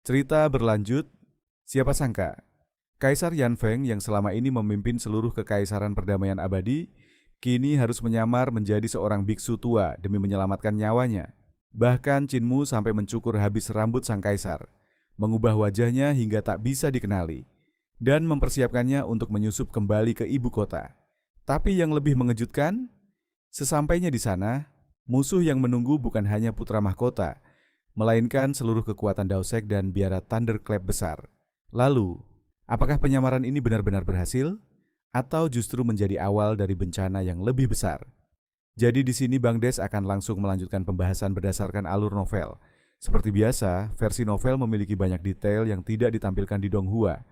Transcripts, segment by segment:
Cerita berlanjut, siapa sangka Kaisar Yanfeng yang selama ini memimpin seluruh kekaisaran perdamaian abadi, kini harus menyamar menjadi seorang biksu tua demi menyelamatkan nyawanya. Bahkan Qinmu sampai mencukur habis rambut sang kaisar, mengubah wajahnya hingga tak bisa dikenali, dan mempersiapkannya untuk menyusup kembali ke ibu kota. Tapi yang lebih mengejutkan, sesampainya di sana, musuh yang menunggu bukan hanya putra mahkota, melainkan seluruh kekuatan Daosek dan biara Thunderclap besar. Lalu, apakah penyamaran ini benar-benar berhasil? Atau justru menjadi awal dari bencana yang lebih besar? Jadi di sini Bang Des akan langsung melanjutkan pembahasan berdasarkan alur novel. Seperti biasa, versi novel memiliki banyak detail yang tidak ditampilkan di Donghua.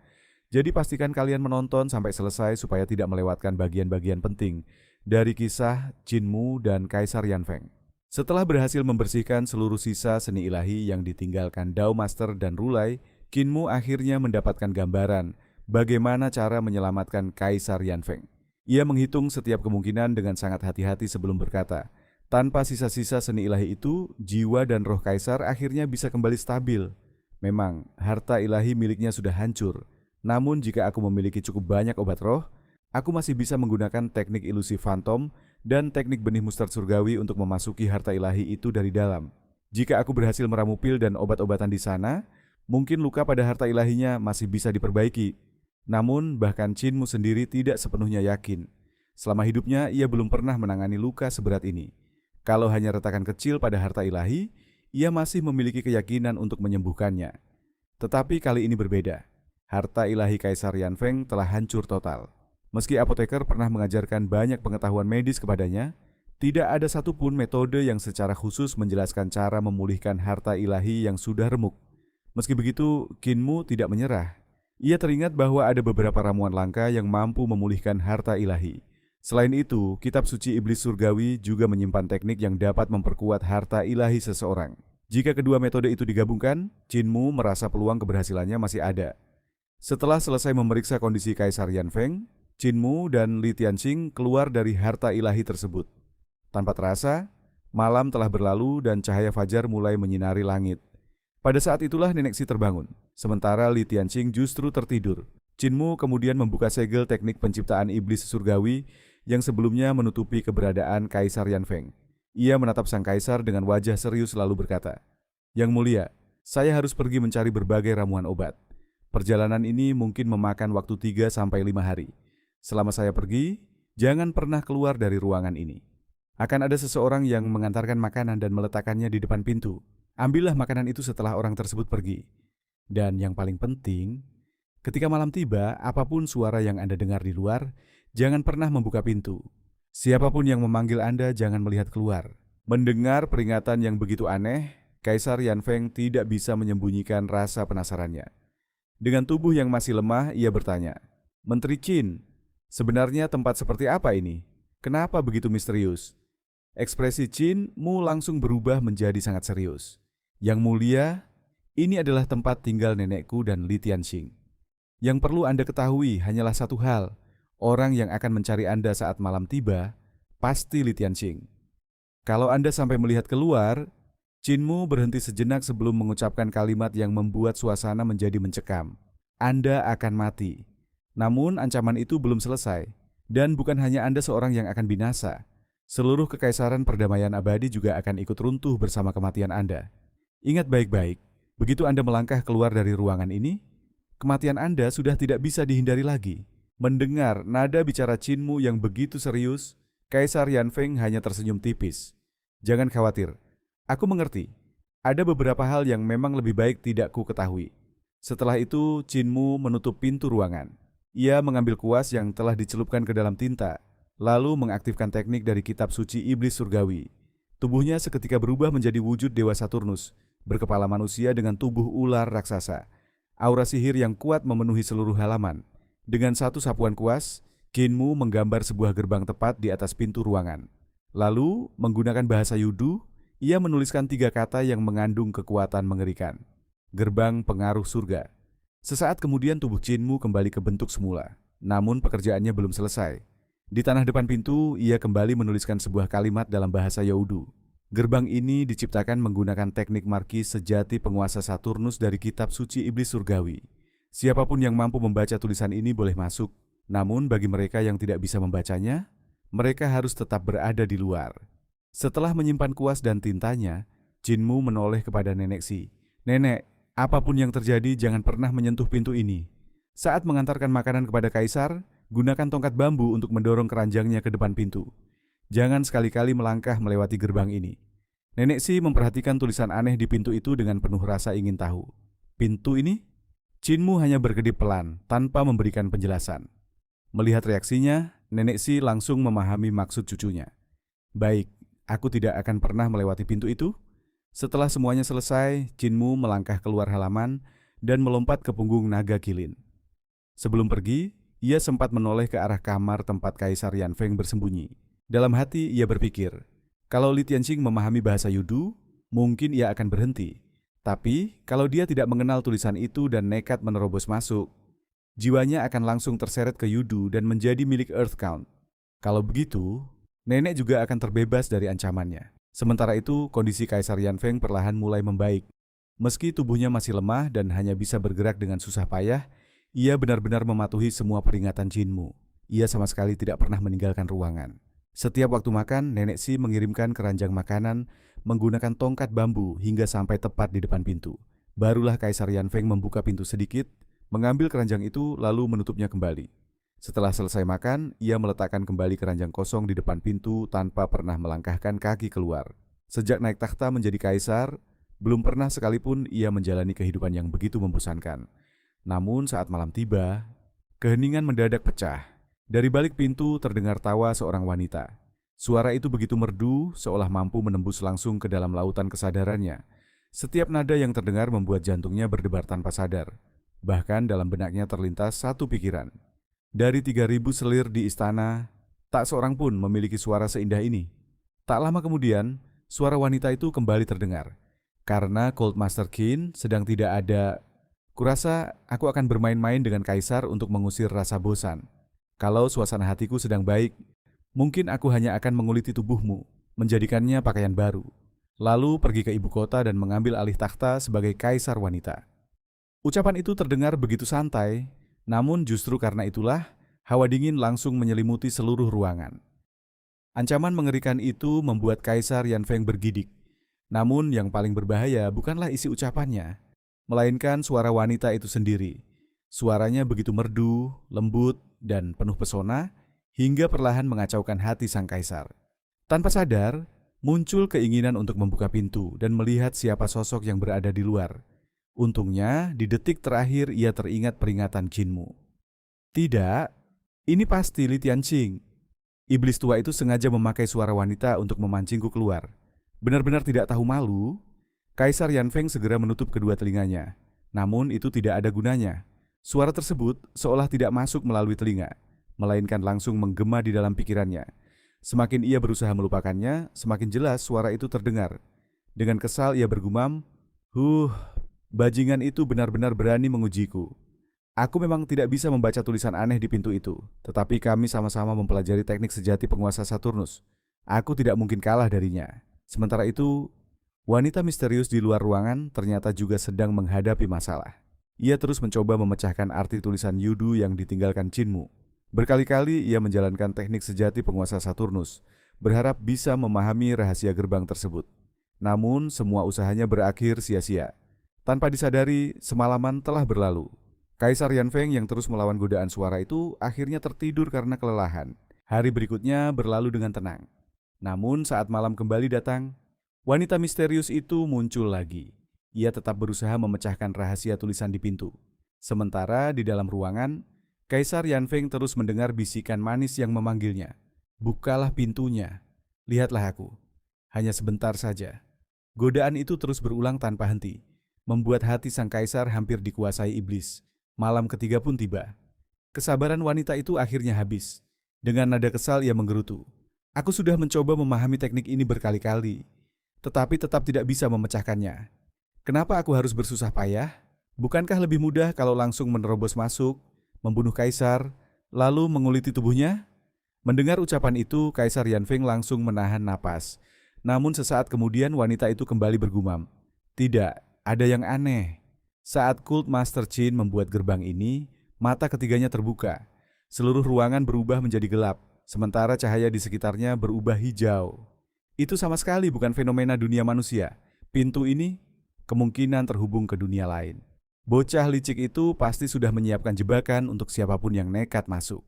Jadi pastikan kalian menonton sampai selesai supaya tidak melewatkan bagian-bagian penting dari kisah Qinmu dan Kaisar Yanfeng. Setelah berhasil membersihkan seluruh sisa seni ilahi yang ditinggalkan Dao Master dan Rulai, Qinmu akhirnya mendapatkan gambaran bagaimana cara menyelamatkan Kaisar Yanfeng. Ia menghitung setiap kemungkinan dengan sangat hati-hati sebelum berkata, tanpa sisa-sisa seni ilahi itu, jiwa dan roh Kaisar akhirnya bisa kembali stabil. Memang, harta ilahi miliknya sudah hancur, namun jika aku memiliki cukup banyak obat roh, aku masih bisa menggunakan teknik ilusi fantom dan teknik benih mustard surgawi untuk memasuki harta ilahi itu dari dalam. Jika aku berhasil meramu pil dan obat-obatan di sana, mungkin luka pada harta ilahinya masih bisa diperbaiki. Namun bahkan Qinmu sendiri tidak sepenuhnya yakin. Selama hidupnya ia belum pernah menangani luka seberat ini. Kalau hanya retakan kecil pada harta ilahi, ia masih memiliki keyakinan untuk menyembuhkannya. Tetapi kali ini berbeda. Harta ilahi Kaisar Yanfeng telah hancur total. Meski apoteker pernah mengajarkan banyak pengetahuan medis kepadanya, tidak ada satupun metode yang secara khusus menjelaskan cara memulihkan harta ilahi yang sudah remuk. Meski begitu, Qinmu tidak menyerah. Ia teringat bahwa ada beberapa ramuan langka yang mampu memulihkan harta ilahi. Selain itu, kitab suci iblis surgawi juga menyimpan teknik yang dapat memperkuat harta ilahi seseorang. Jika kedua metode itu digabungkan, Qinmu merasa peluang keberhasilannya masih ada. Setelah selesai memeriksa kondisi Kaisar Yanfeng, Qinmu dan Li Tianxing keluar dari harta ilahi tersebut. Tanpa terasa, malam telah berlalu dan cahaya fajar mulai menyinari langit. Pada saat itulah Nenek Si terbangun, sementara Li Tianxing justru tertidur. Qinmu kemudian membuka segel teknik penciptaan iblis surgawi yang sebelumnya menutupi keberadaan Kaisar Yanfeng. Ia menatap sang kaisar dengan wajah serius lalu berkata, "Yang mulia, saya harus pergi mencari berbagai ramuan obat. Perjalanan ini mungkin memakan waktu 3 sampai 5 hari. Selama saya pergi, jangan pernah keluar dari ruangan ini. Akan ada seseorang yang mengantarkan makanan dan meletakkannya di depan pintu. Ambillah makanan itu setelah orang tersebut pergi. Dan yang paling penting, ketika malam tiba, apapun suara yang Anda dengar di luar, jangan pernah membuka pintu. Siapapun yang memanggil Anda, jangan melihat keluar." Mendengar peringatan yang begitu aneh, Kaisar Yanfeng tidak bisa menyembunyikan rasa penasarannya. Dengan tubuh yang masih lemah, ia bertanya, "Menteri Qin, sebenarnya tempat seperti apa ini? Kenapa begitu misterius?" Ekspresi Qinmu langsung berubah menjadi sangat serius. "Yang mulia, ini adalah tempat tinggal nenekku dan Li Tianxing. Yang perlu Anda ketahui hanyalah satu hal. Orang yang akan mencari Anda saat malam tiba, pasti Li Tianxing. Kalau Anda sampai melihat keluar..." Qinmu berhenti sejenak sebelum mengucapkan kalimat yang membuat suasana menjadi mencekam. "Anda akan mati." Namun ancaman itu belum selesai. Dan bukan hanya Anda seorang yang akan binasa. Seluruh kekaisaran perdamaian abadi juga akan ikut runtuh bersama kematian Anda. Ingat baik-baik, begitu Anda melangkah keluar dari ruangan ini, kematian Anda sudah tidak bisa dihindari lagi. Mendengar nada bicara Qinmu yang begitu serius, Kaisar Yanfeng hanya tersenyum tipis. "Jangan khawatir. Aku mengerti. Ada beberapa hal yang memang lebih baik tidak ku ketahui." Setelah itu, Qinmu menutup pintu ruangan. Ia mengambil kuas yang telah dicelupkan ke dalam tinta, lalu mengaktifkan teknik dari kitab suci iblis surgawi. Tubuhnya seketika berubah menjadi wujud Dewa Saturnus, berkepala manusia dengan tubuh ular raksasa. Aura sihir yang kuat memenuhi seluruh halaman. Dengan satu sapuan kuas, Qinmu menggambar sebuah gerbang tepat di atas pintu ruangan. Lalu, menggunakan bahasa Yudu, ia menuliskan 3 kata yang mengandung kekuatan mengerikan. Gerbang pengaruh surga. Sesaat kemudian tubuh Qinmu kembali ke bentuk semula. Namun pekerjaannya belum selesai. Di tanah depan pintu, ia kembali menuliskan sebuah kalimat dalam bahasa Yaudu. Gerbang ini diciptakan menggunakan teknik markis sejati penguasa Saturnus dari kitab suci iblis surgawi. Siapapun yang mampu membaca tulisan ini boleh masuk, namun bagi mereka yang tidak bisa membacanya, mereka harus tetap berada di luar. Setelah menyimpan kuas dan tintanya, Jinmu menoleh kepada Nenek Si. "Nenek, apapun yang terjadi jangan pernah menyentuh pintu ini. Saat mengantarkan makanan kepada Kaisar, gunakan tongkat bambu untuk mendorong keranjangnya ke depan pintu. Jangan sekali-kali melangkah melewati gerbang ini." Nenek Si memperhatikan tulisan aneh di pintu itu dengan penuh rasa ingin tahu. "Pintu ini?" Jinmu hanya berkedip pelan, tanpa memberikan penjelasan. Melihat reaksinya, Nenek Si langsung memahami maksud cucunya. "Baik, aku tidak akan pernah melewati pintu itu." Setelah semuanya selesai, Jinmu melangkah keluar halaman dan melompat ke punggung naga kilin. Sebelum pergi, ia sempat menoleh ke arah kamar tempat Kaisar Yanfeng bersembunyi. Dalam hati ia berpikir, kalau Li Tianxing memahami bahasa Yudu, mungkin ia akan berhenti. Tapi, kalau dia tidak mengenal tulisan itu dan nekat menerobos masuk, jiwanya akan langsung terseret ke Yudu dan menjadi milik Earthcount. Kalau begitu, nenek juga akan terbebas dari ancamannya. Sementara itu, kondisi Kaisar Yanfeng perlahan mulai membaik. Meski tubuhnya masih lemah dan hanya bisa bergerak dengan susah payah, ia benar-benar mematuhi semua peringatan Jinmu. Ia sama sekali tidak pernah meninggalkan ruangan. Setiap waktu makan, Nenek Si mengirimkan keranjang makanan menggunakan tongkat bambu hingga sampai tepat di depan pintu. Barulah Kaisar Yanfeng membuka pintu sedikit, mengambil keranjang itu lalu menutupnya kembali. Setelah selesai makan, ia meletakkan kembali keranjang kosong di depan pintu tanpa pernah melangkahkan kaki keluar. Sejak naik takhta menjadi kaisar, belum pernah sekalipun ia menjalani kehidupan yang begitu membosankan. Namun saat malam tiba, keheningan mendadak pecah. Dari balik pintu terdengar tawa seorang wanita. Suara itu begitu merdu, seolah mampu menembus langsung ke dalam lautan kesadarannya. Setiap nada yang terdengar membuat jantungnya berdebar tanpa sadar. Bahkan dalam benaknya terlintas satu pikiran. Dari 3.000 selir di istana, tak seorang pun memiliki suara seindah ini. Tak lama kemudian, suara wanita itu kembali terdengar. Karena Cold Master Qin sedang tidak ada, kurasa aku akan bermain-main dengan Kaisar untuk mengusir rasa bosan. Kalau suasana hatiku sedang baik, mungkin aku hanya akan menguliti tubuhmu, menjadikannya pakaian baru. Lalu pergi ke ibu kota dan mengambil alih takhta sebagai Kaisar wanita. Ucapan itu terdengar begitu santai, namun justru karena itulah, hawa dingin langsung menyelimuti seluruh ruangan. Ancaman mengerikan itu membuat Kaisar Yanfeng bergidik. Namun yang paling berbahaya bukanlah isi ucapannya, melainkan suara wanita itu sendiri. Suaranya begitu merdu, lembut, dan penuh pesona, hingga perlahan mengacaukan hati sang kaisar. Tanpa sadar, muncul keinginan untuk membuka pintu dan melihat siapa sosok yang berada di luar. Untungnya, di detik terakhir ia teringat peringatan Jinmu. Tidak, ini pasti Li Tianxing. Iblis tua itu sengaja memakai suara wanita untuk memancingku keluar. Benar-benar tidak tahu malu. Kaisar Yanfeng segera menutup kedua telinganya. Namun itu tidak ada gunanya. Suara tersebut seolah tidak masuk melalui telinga, melainkan langsung menggema di dalam pikirannya. Semakin ia berusaha melupakannya, semakin jelas suara itu terdengar. Dengan kesal ia bergumam, bajingan itu benar-benar berani mengujiku. Aku memang tidak bisa membaca tulisan aneh di pintu itu, tetapi kami sama-sama mempelajari teknik sejati penguasa Saturnus. Aku tidak mungkin kalah darinya. Sementara itu, wanita misterius di luar ruangan ternyata juga sedang menghadapi masalah. Ia terus mencoba memecahkan arti tulisan Yudu yang ditinggalkan Jinmu. Berkali-kali ia menjalankan teknik sejati penguasa Saturnus, berharap bisa memahami rahasia gerbang tersebut. Namun semua usahanya berakhir sia-sia. Tanpa disadari, semalaman telah berlalu. Kaisar Yanfeng yang terus melawan godaan suara itu akhirnya tertidur karena kelelahan. Hari berikutnya berlalu dengan tenang. Namun saat malam kembali datang, wanita misterius itu muncul lagi. Ia tetap berusaha memecahkan rahasia tulisan di pintu. Sementara di dalam ruangan, Kaisar Yanfeng terus mendengar bisikan manis yang memanggilnya. "Bukalah pintunya. Lihatlah aku. Hanya sebentar saja." Godaan itu terus berulang tanpa henti, membuat hati sang kaisar hampir dikuasai iblis. Malam ketiga pun tiba. Kesabaran wanita itu akhirnya habis. Dengan nada kesal ia menggerutu. "Aku sudah mencoba memahami teknik ini berkali-kali, tetapi tetap tidak bisa memecahkannya. Kenapa aku harus bersusah payah? Bukankah lebih mudah kalau langsung menerobos masuk, membunuh kaisar, lalu menguliti tubuhnya?" Mendengar ucapan itu, Kaisar Yanfeng langsung menahan napas. Namun sesaat kemudian wanita itu kembali bergumam, "Tidak, ada yang aneh." Saat Cult Master Qin membuat gerbang ini, mata ketiganya terbuka. Seluruh ruangan berubah menjadi gelap, sementara cahaya di sekitarnya berubah hijau. Itu sama sekali bukan fenomena dunia manusia. Pintu ini kemungkinan terhubung ke dunia lain. Bocah licik itu pasti sudah menyiapkan jebakan untuk siapapun yang nekat masuk.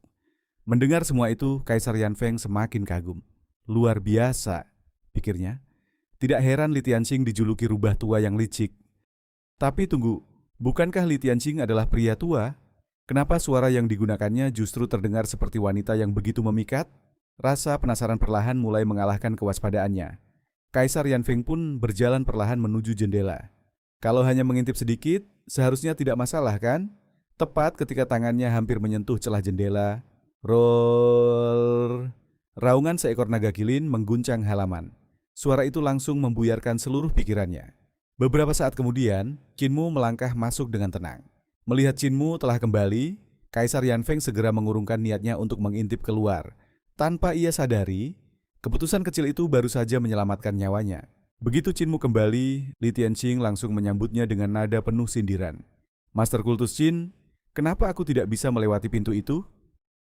Mendengar semua itu, Kaisar Yanfeng semakin kagum. Luar biasa, pikirnya. Tidak heran Li Tianqing dijuluki rubah tua yang licik. Tapi tunggu, bukankah Li Tianqing adalah pria tua? Kenapa suara yang digunakannya justru terdengar seperti wanita yang begitu memikat? Rasa penasaran perlahan mulai mengalahkan kewaspadaannya. Kaisar Yanfeng pun berjalan perlahan menuju jendela. Kalau hanya mengintip sedikit, seharusnya tidak masalah kan? Tepat ketika tangannya hampir menyentuh celah jendela, roar. Raungan seekor naga kilin mengguncang halaman. Suara itu langsung membuyarkan seluruh pikirannya. Beberapa saat kemudian, Qinmu melangkah masuk dengan tenang. Melihat Qinmu telah kembali, Kaisar Yanfeng segera mengurungkan niatnya untuk mengintip keluar. Tanpa ia sadari, keputusan kecil itu baru saja menyelamatkan nyawanya. Begitu Qinmu kembali, Li Tianqing langsung menyambutnya dengan nada penuh sindiran. "Master Kultus Qin, kenapa aku tidak bisa melewati pintu itu?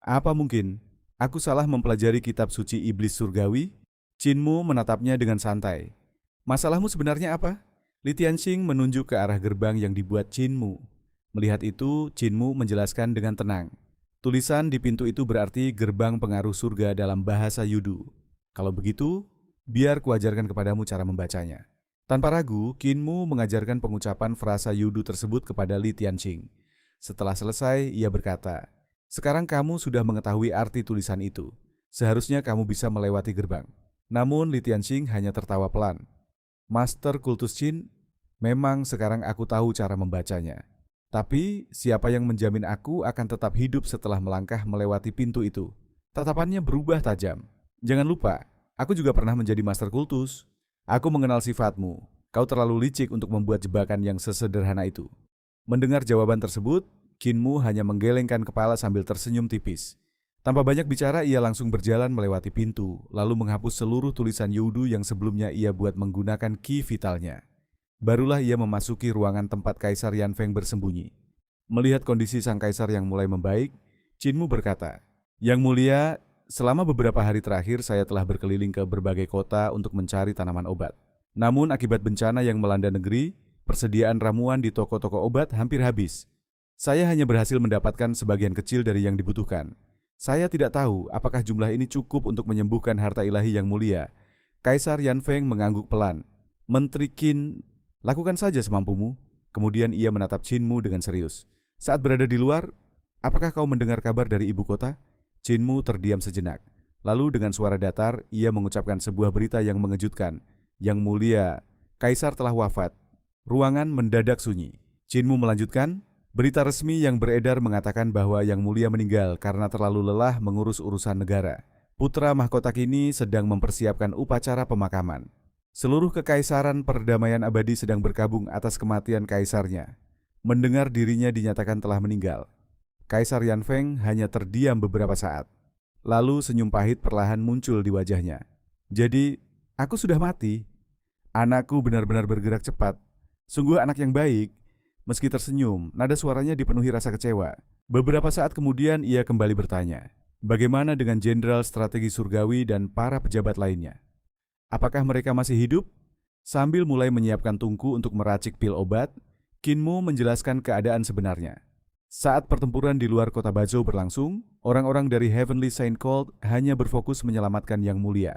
Apa mungkin aku salah mempelajari kitab suci iblis surgawi?" Qinmu menatapnya dengan santai. "Masalahmu sebenarnya apa?" Li Tianqing menunjuk ke arah gerbang yang dibuat Qinmu. Melihat itu, Qinmu menjelaskan dengan tenang. "Tulisan di pintu itu berarti gerbang pengaruh surga dalam bahasa Yudu. Kalau begitu, biar kuajarkan kepadamu cara membacanya." Tanpa ragu, Qinmu mengajarkan pengucapan frasa Yudu tersebut kepada Li Tianqing. Setelah selesai, ia berkata, "Sekarang kamu sudah mengetahui arti tulisan itu. Seharusnya kamu bisa melewati gerbang." Namun Li Tianqing hanya tertawa pelan. "Master Kultus Qin, memang sekarang aku tahu cara membacanya. Tapi siapa yang menjamin aku akan tetap hidup setelah melangkah melewati pintu itu?" Tatapannya berubah tajam. "Jangan lupa, aku juga pernah menjadi Master Kultus. Aku mengenal sifatmu. Kau terlalu licik untuk membuat jebakan yang sesederhana itu." Mendengar jawaban tersebut, Qinmu hanya menggelengkan kepala sambil tersenyum tipis. Tanpa banyak bicara, ia langsung berjalan melewati pintu, lalu menghapus seluruh tulisan Yudu yang sebelumnya ia buat menggunakan ki vitalnya. Barulah ia memasuki ruangan tempat Kaisar Yanfeng bersembunyi. Melihat kondisi sang kaisar yang mulai membaik, Qinmu berkata, "Yang mulia, selama beberapa hari terakhir saya telah berkeliling ke berbagai kota untuk mencari tanaman obat. Namun akibat bencana yang melanda negeri, persediaan ramuan di toko-toko obat hampir habis. Saya hanya berhasil mendapatkan sebagian kecil dari yang dibutuhkan. Saya tidak tahu apakah jumlah ini cukup untuk menyembuhkan harta ilahi yang mulia." Kaisar Yanfeng mengangguk pelan. "Menteri Qin, lakukan saja semampumu." Kemudian ia menatap Qinmu dengan serius. "Saat berada di luar, apakah kau mendengar kabar dari ibu kota?" Qinmu terdiam sejenak. Lalu dengan suara datar, ia mengucapkan sebuah berita yang mengejutkan. "Yang mulia, Kaisar telah wafat." Ruangan mendadak sunyi. Qinmu melanjutkan, "Berita resmi yang beredar mengatakan bahwa Yang Mulia meninggal karena terlalu lelah mengurus urusan negara. Putra mahkota kini sedang mempersiapkan upacara pemakaman. Seluruh kekaisaran perdamaian abadi sedang berkabung atas kematian kaisarnya." Mendengar dirinya dinyatakan telah meninggal, Kaisar Yanfeng hanya terdiam beberapa saat. Lalu senyum pahit perlahan muncul di wajahnya. "Jadi, aku sudah mati? Anakku benar-benar bergerak cepat. Sungguh anak yang baik." Meski tersenyum, nada suaranya dipenuhi rasa kecewa. Beberapa saat kemudian ia kembali bertanya, "Bagaimana dengan Jenderal Strategi Surgawi dan para pejabat lainnya? Apakah mereka masih hidup?" Sambil mulai menyiapkan tungku untuk meracik pil obat, Qinmu menjelaskan keadaan sebenarnya. Saat pertempuran di luar kota Bazhou berlangsung, orang-orang dari Heavenly Saint Cult hanya berfokus menyelamatkan Yang Mulia.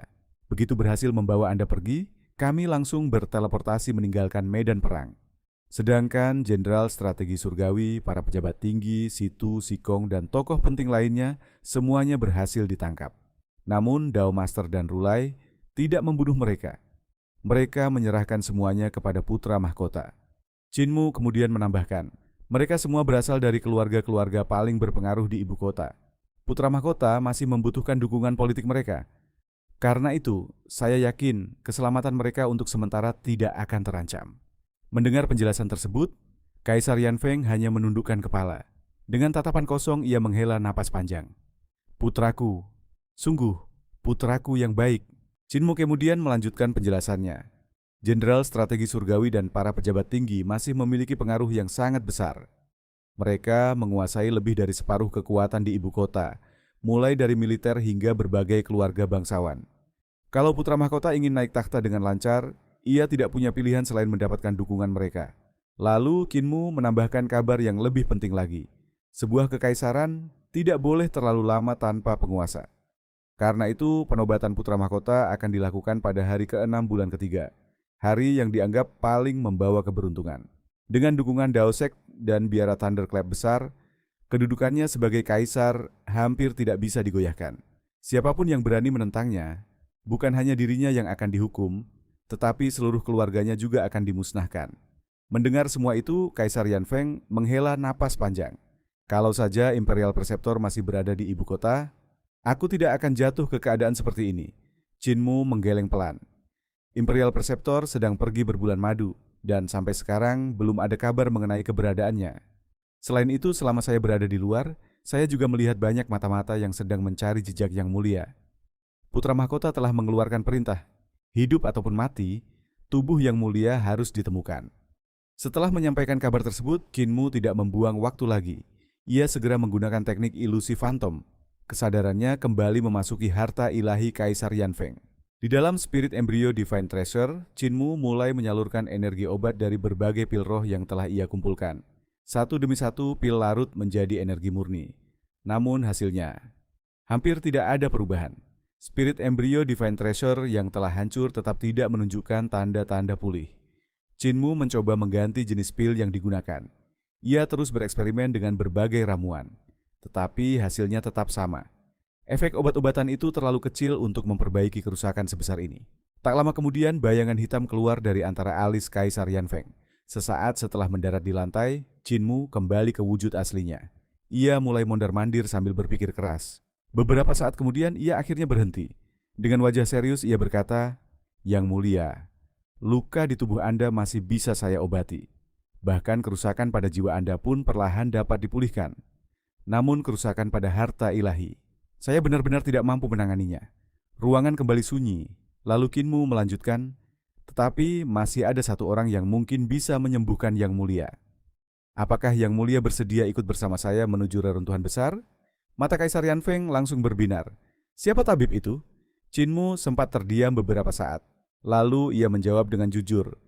Begitu berhasil membawa Anda pergi, kami langsung berteleportasi meninggalkan medan perang. Sedangkan Jenderal Strategi Surgawi, para pejabat tinggi, Situ, Sikong, dan tokoh penting lainnya semuanya berhasil ditangkap. Namun Dao Master dan Rulai tidak membunuh mereka. Mereka menyerahkan semuanya kepada putra mahkota. Qinmu kemudian menambahkan, mereka semua berasal dari keluarga-keluarga paling berpengaruh di ibu kota. Putra mahkota masih membutuhkan dukungan politik mereka. Karena itu, saya yakin keselamatan mereka untuk sementara tidak akan terancam. Mendengar penjelasan tersebut, Kaisar Yanfeng hanya menundukkan kepala. Dengan tatapan kosong ia menghela napas panjang. "Putraku, sungguh putraku yang baik." Chinmu kemudian melanjutkan penjelasannya. Jenderal strategi surgawi dan para pejabat tinggi masih memiliki pengaruh yang sangat besar. Mereka menguasai lebih dari separuh kekuatan di ibu kota, mulai dari militer hingga berbagai keluarga bangsawan. Kalau putra mahkota ingin naik takhta dengan lancar, ia tidak punya pilihan selain mendapatkan dukungan mereka. Lalu Kinmu menambahkan kabar yang lebih penting lagi. Sebuah kekaisaran tidak boleh terlalu lama tanpa penguasa. Karena itu, penobatan putra mahkota akan dilakukan pada hari ke-6 bulan ketiga, hari yang dianggap paling membawa keberuntungan. Dengan dukungan Daosek dan biara Thunderclap besar, kedudukannya sebagai kaisar hampir tidak bisa digoyahkan. Siapapun yang berani menentangnya, bukan hanya dirinya yang akan dihukum, tetapi seluruh keluarganya juga akan dimusnahkan. Mendengar semua itu, Kaisar Yanfeng menghela napas panjang. Kalau saja Imperial Preceptor masih berada di ibu kota, aku tidak akan jatuh ke keadaan seperti ini. Chinmu menggeleng pelan. Imperial Preceptor sedang pergi berbulan madu, dan sampai sekarang belum ada kabar mengenai keberadaannya. Selain itu, selama saya berada di luar, saya juga melihat banyak mata-mata yang sedang mencari jejak yang mulia. Putra mahkota telah mengeluarkan perintah, hidup ataupun mati, tubuh yang mulia harus ditemukan. Setelah menyampaikan kabar tersebut, Kinmu tidak membuang waktu lagi. Ia segera menggunakan teknik ilusi fantom. Kesadarannya kembali memasuki harta ilahi Kaisar Yanfeng. Di dalam Spirit Embryo Divine Treasure, Chinmu mulai menyalurkan energi obat dari berbagai pil roh yang telah ia kumpulkan. Satu demi satu pil larut menjadi energi murni. Namun hasilnya, hampir tidak ada perubahan. Spirit Embryo Divine Treasure yang telah hancur tetap tidak menunjukkan tanda-tanda pulih. Chinmu mencoba mengganti jenis pil yang digunakan. Ia terus bereksperimen dengan berbagai ramuan. Tetapi hasilnya tetap sama. Efek obat-obatan itu terlalu kecil untuk memperbaiki kerusakan sebesar ini. Tak lama kemudian, bayangan hitam keluar dari antara alis Kaisar Yanfeng. Sesaat setelah mendarat di lantai, Chinmu kembali ke wujud aslinya. Ia mulai mondar-mandir sambil berpikir keras. Beberapa saat kemudian, ia akhirnya berhenti. Dengan wajah serius, ia berkata, "Yang mulia, luka di tubuh Anda masih bisa saya obati. Bahkan kerusakan pada jiwa Anda pun perlahan dapat dipulihkan. Namun kerusakan pada harta ilahi, saya benar-benar tidak mampu menanganinya." Ruangan kembali sunyi, lalu Kinmu melanjutkan, "Tetapi masih ada satu orang yang mungkin bisa menyembuhkan Yang Mulia. Apakah Yang Mulia bersedia ikut bersama saya menuju reruntuhan besar?" Mata Kaisar Yanfeng langsung berbinar. "Siapa tabib itu?" Kinmu sempat terdiam beberapa saat. Lalu ia menjawab dengan jujur,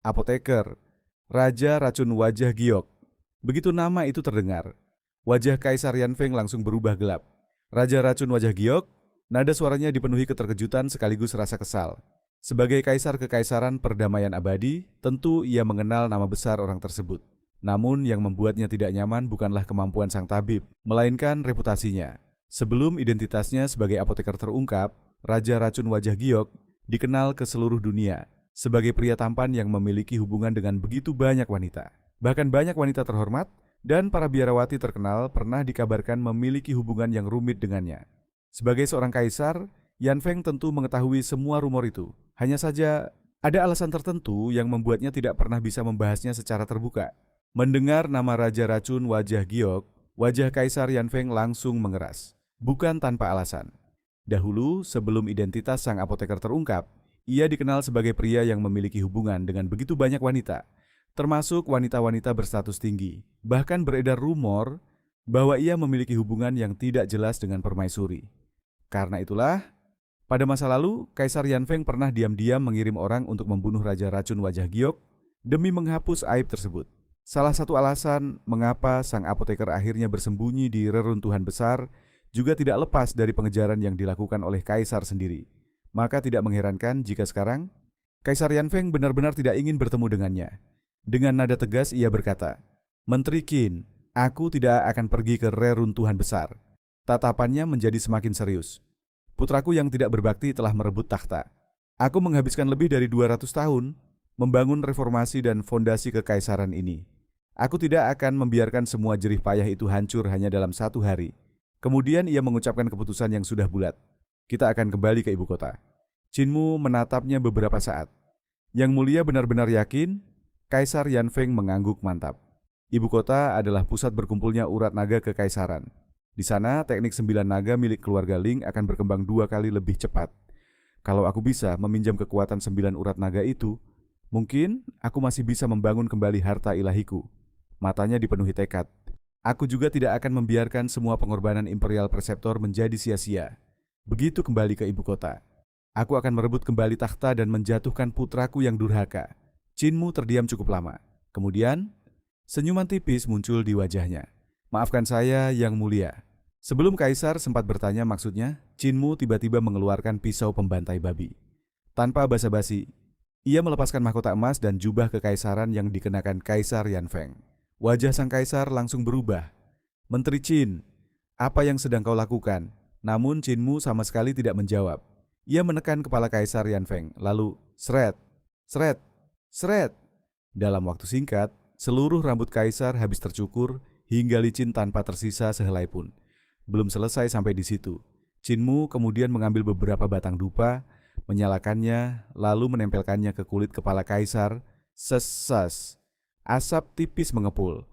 "Apoteker, Raja Racun Wajah Giok." Begitu nama itu terdengar, wajah Kaisar Yanfeng langsung berubah gelap. Raja Racun Wajah Giok, nada suaranya dipenuhi keterkejutan sekaligus rasa kesal. Sebagai kaisar kekaisaran perdamaian abadi, tentu ia mengenal nama besar orang tersebut. Namun yang membuatnya tidak nyaman bukanlah kemampuan sang tabib, melainkan reputasinya. Sebelum identitasnya sebagai apoteker terungkap, Raja Racun Wajah Giok dikenal ke seluruh dunia sebagai pria tampan yang memiliki hubungan dengan begitu banyak wanita. Bahkan banyak wanita terhormat dan para biarawati terkenal pernah dikabarkan memiliki hubungan yang rumit dengannya. Sebagai seorang kaisar, Yanfeng tentu mengetahui semua rumor itu. Hanya saja, ada alasan tertentu yang membuatnya tidak pernah bisa membahasnya secara terbuka. Mendengar nama Raja Racun Wajah Giok, wajah Kaisar Yanfeng langsung mengeras. Bukan tanpa alasan. Dahulu, sebelum identitas sang apoteker terungkap, ia dikenal sebagai pria yang memiliki hubungan dengan begitu banyak wanita, termasuk wanita-wanita berstatus tinggi. Bahkan beredar rumor bahwa ia memiliki hubungan yang tidak jelas dengan permaisuri. Karena itulah, pada masa lalu, Kaisar Yanfeng pernah diam-diam mengirim orang untuk membunuh Raja Racun Wajah Giok demi menghapus aib tersebut. Salah satu alasan mengapa sang apoteker akhirnya bersembunyi di reruntuhan besar juga tidak lepas dari pengejaran yang dilakukan oleh Kaisar sendiri. Maka tidak mengherankan jika sekarang, Kaisar Yanfeng benar-benar tidak ingin bertemu dengannya. Dengan nada tegas ia berkata, "Menteri Qin, aku tidak akan pergi ke reruntuhan besar." Tatapannya menjadi semakin serius. "Putraku yang tidak berbakti telah merebut takhta. Aku menghabiskan lebih dari 200 tahun membangun reformasi dan fondasi kekaisaran ini. Aku tidak akan membiarkan semua jerih payah itu hancur hanya dalam satu hari." Kemudian ia mengucapkan keputusan yang sudah bulat. "Kita akan kembali ke ibu kota." Chinmu menatapnya beberapa saat. Yang Mulia benar-benar yakin? Kaisar Yanfeng mengangguk mantap. Ibu kota adalah pusat berkumpulnya urat naga kekaisaran. Di sana, teknik 9 naga milik keluarga Ling akan berkembang 2 kali lebih cepat. Kalau aku bisa meminjam kekuatan 9 urat naga itu, mungkin aku masih bisa membangun kembali harta ilahiku. Matanya dipenuhi tekad. Aku juga tidak akan membiarkan semua pengorbanan Imperial Preceptor menjadi sia-sia. Begitu kembali ke ibu kota, aku akan merebut kembali takhta dan menjatuhkan putraku yang durhaka. Chinmu terdiam cukup lama. Kemudian, senyuman tipis muncul di wajahnya. Maafkan saya, Yang Mulia. Sebelum Kaisar sempat bertanya maksudnya, Chinmu tiba-tiba mengeluarkan pisau pembantai babi. Tanpa basa-basi, ia melepaskan mahkota emas dan jubah kekaisaran yang dikenakan Kaisar Yanfeng. Wajah sang kaisar langsung berubah. Menteri Qin, apa yang sedang kau lakukan? Namun Chinmu sama sekali tidak menjawab. Ia menekan kepala Kaisar Yanfeng, lalu seret, seret, seret. Dalam waktu singkat, seluruh rambut kaisar habis tercukur hingga licin tanpa tersisa sehelai pun. Belum selesai sampai di situ. Chinmu kemudian mengambil beberapa batang dupa, menyalakannya, lalu menempelkannya ke kulit kepala kaisar. Sesas. Asap tipis mengepul.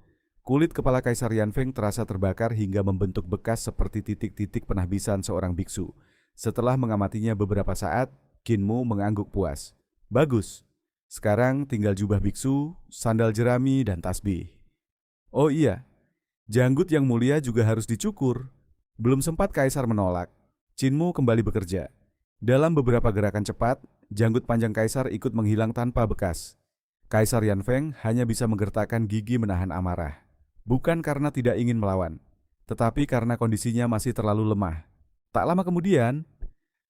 Kulit kepala Kaisar Yanfeng terasa terbakar hingga membentuk bekas seperti titik-titik penahbisan seorang biksu. Setelah mengamatinya beberapa saat, Chinmu mengangguk puas. Bagus. Sekarang tinggal jubah biksu, sandal jerami, dan tasbih. Oh iya, janggut Yang Mulia juga harus dicukur. Belum sempat Kaisar menolak, Chinmu kembali bekerja. Dalam beberapa gerakan cepat, janggut panjang Kaisar ikut menghilang tanpa bekas. Kaisar Yanfeng hanya bisa menggertakkan gigi menahan amarah. Bukan karena tidak ingin melawan, tetapi karena kondisinya masih terlalu lemah. Tak lama kemudian,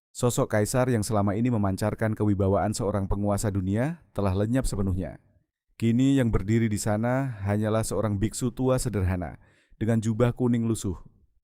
sosok Kaisar yang selama ini memancarkan kewibawaan seorang penguasa dunia telah lenyap sepenuhnya. Kini yang berdiri di sana hanyalah seorang biksu tua sederhana dengan jubah kuning lusuh.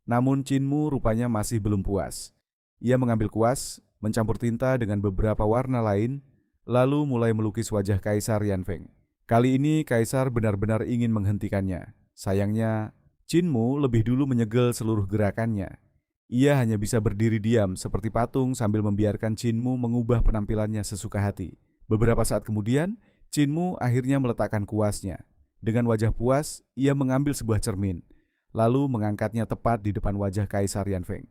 Namun Chinmu rupanya masih belum puas. Ia mengambil kuas, mencampur tinta dengan beberapa warna lain, lalu mulai melukis wajah Kaisar Yanfeng. Kali ini Kaisar benar-benar ingin menghentikannya. Sayangnya, Chinmu lebih dulu menyegel seluruh gerakannya. Ia hanya bisa berdiri diam seperti patung sambil membiarkan Chinmu mengubah penampilannya sesuka hati. Beberapa saat kemudian, Chinmu akhirnya meletakkan kuasnya. Dengan wajah puas, ia mengambil sebuah cermin, lalu mengangkatnya tepat di depan wajah Kaisar Yanfeng.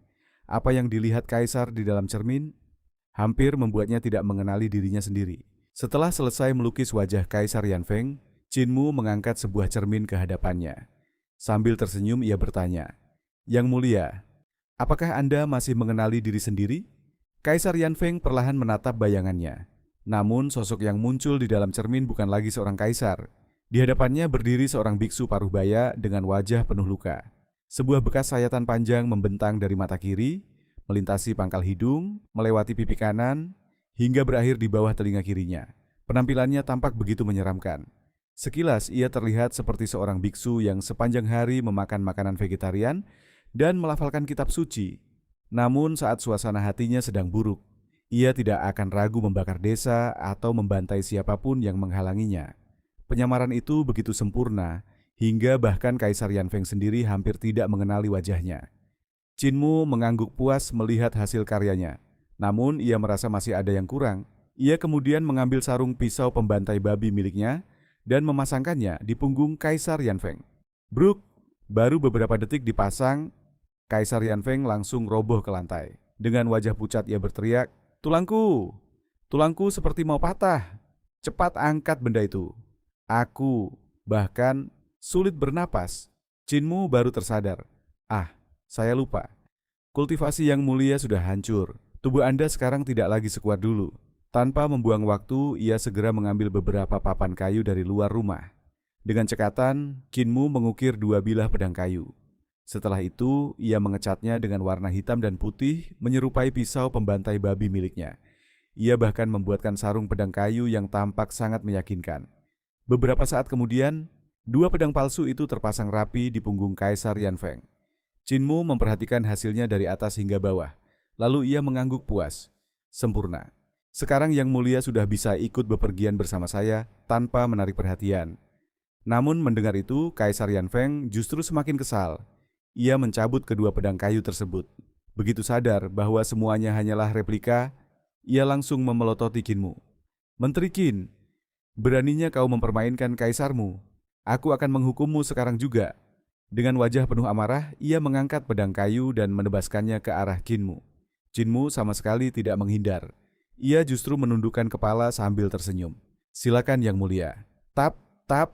Apa yang dilihat Kaisar di dalam cermin hampir membuatnya tidak mengenali dirinya sendiri. Setelah selesai melukis wajah Kaisar Yanfeng, Chinmu mengangkat sebuah cermin ke hadapannya. Sambil tersenyum ia bertanya, Yang Mulia, apakah Anda masih mengenali diri sendiri? Kaisar Yanfeng perlahan menatap bayangannya. Namun sosok yang muncul di dalam cermin bukan lagi seorang kaisar. Di hadapannya berdiri seorang biksu paruhbaya dengan wajah penuh luka. Sebuah bekas sayatan panjang membentang dari mata kiri, melintasi pangkal hidung, melewati pipi kanan, hingga berakhir di bawah telinga kirinya. Penampilannya tampak begitu menyeramkan. Sekilas ia terlihat seperti seorang biksu yang sepanjang hari memakan makanan vegetarian dan melafalkan kitab suci. Namun saat suasana hatinya sedang buruk, ia tidak akan ragu membakar desa atau membantai siapapun yang menghalanginya. Penyamaran itu begitu sempurna, hingga bahkan Kaisar Yanfeng sendiri hampir tidak mengenali wajahnya. Chinmu mengangguk puas melihat hasil karyanya. Namun ia merasa masih ada yang kurang. Ia kemudian mengambil sarung pisau pembantai babi miliknya dan memasangkannya di punggung Kaisar Yanfeng. Bruk, baru beberapa detik dipasang, Kaisar Yanfeng langsung roboh ke lantai. Dengan wajah pucat ia berteriak, Tulangku! Tulangku seperti mau patah. Cepat angkat benda itu. Aku bahkan sulit bernapas. Chinmu baru tersadar. Saya lupa. Kultivasi Yang Mulia sudah hancur. Tubuh Anda sekarang tidak lagi sekuat dulu. Tanpa membuang waktu, ia segera mengambil beberapa papan kayu dari luar rumah. Dengan cekatan, Chinmu mengukir 2 bilah pedang kayu. Setelah itu, ia mengecatnya dengan warna hitam dan putih menyerupai pisau pembantai babi miliknya. Ia bahkan membuatkan sarung pedang kayu yang tampak sangat meyakinkan. Beberapa saat kemudian, 2 pedang palsu itu terpasang rapi di punggung Kaisar Yanfeng. Chinmu memperhatikan hasilnya dari atas hingga bawah. Lalu ia mengangguk puas. Sempurna. Sekarang Yang Mulia sudah bisa ikut bepergian bersama saya tanpa menarik perhatian. Namun mendengar itu, Kaisar Yanfeng justru semakin kesal. Ia mencabut kedua pedang kayu tersebut. Begitu sadar bahwa semuanya hanyalah replika, ia langsung memelototi Chinmu. Menteri Qin, beraninya kau mempermainkan kaisarmu. Aku akan menghukummu sekarang juga. Dengan wajah penuh amarah, ia mengangkat pedang kayu dan menebaskannya ke arah Chinmu. Chinmu sama sekali tidak menghindar. Ia justru menundukkan kepala sambil tersenyum. Silakan Yang Mulia. Tap, tap.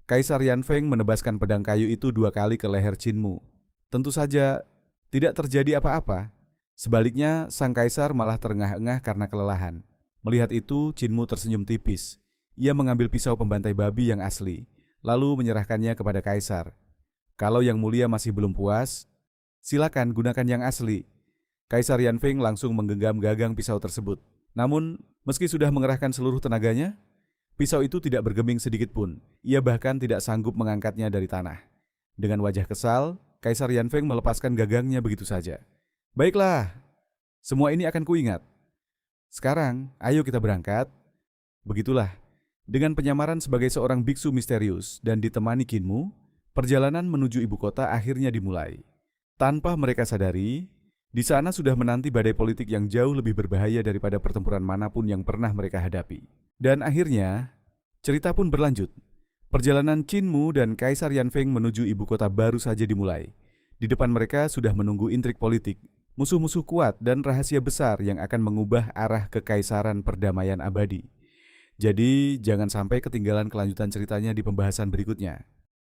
Kaisar Yanfeng menebaskan pedang kayu itu 2 kali ke leher Qinmu. Tentu saja tidak terjadi apa-apa. Sebaliknya, sang kaisar malah terengah-engah karena kelelahan. Melihat itu, Qinmu tersenyum tipis. Ia mengambil pisau pembantai babi yang asli, lalu menyerahkannya kepada kaisar. Kalau Yang Mulia masih belum puas, silakan gunakan yang asli. Kaisar Yanfeng langsung menggenggam gagang pisau tersebut. Namun, meski sudah mengerahkan seluruh tenaganya, pisau itu tidak bergeming sedikit pun. Ia bahkan tidak sanggup mengangkatnya dari tanah. Dengan wajah kesal, Kaisar Yanfeng melepaskan gagangnya begitu saja. Baiklah, semua ini akan kuingat. Sekarang, ayo kita berangkat. Begitulah, dengan penyamaran sebagai seorang biksu misterius dan ditemani Qinmu, perjalanan menuju ibu kota akhirnya dimulai. Tanpa mereka sadari, di sana sudah menanti badai politik yang jauh lebih berbahaya daripada pertempuran manapun yang pernah mereka hadapi. Dan akhirnya, cerita pun berlanjut. Perjalanan Qinmu dan Kaisar Yanfeng menuju ibu kota baru saja dimulai. Di depan mereka sudah menunggu intrik politik, musuh-musuh kuat dan rahasia besar yang akan mengubah arah kekaisaran perdamaian abadi. Jadi, jangan sampai ketinggalan kelanjutan ceritanya di pembahasan berikutnya.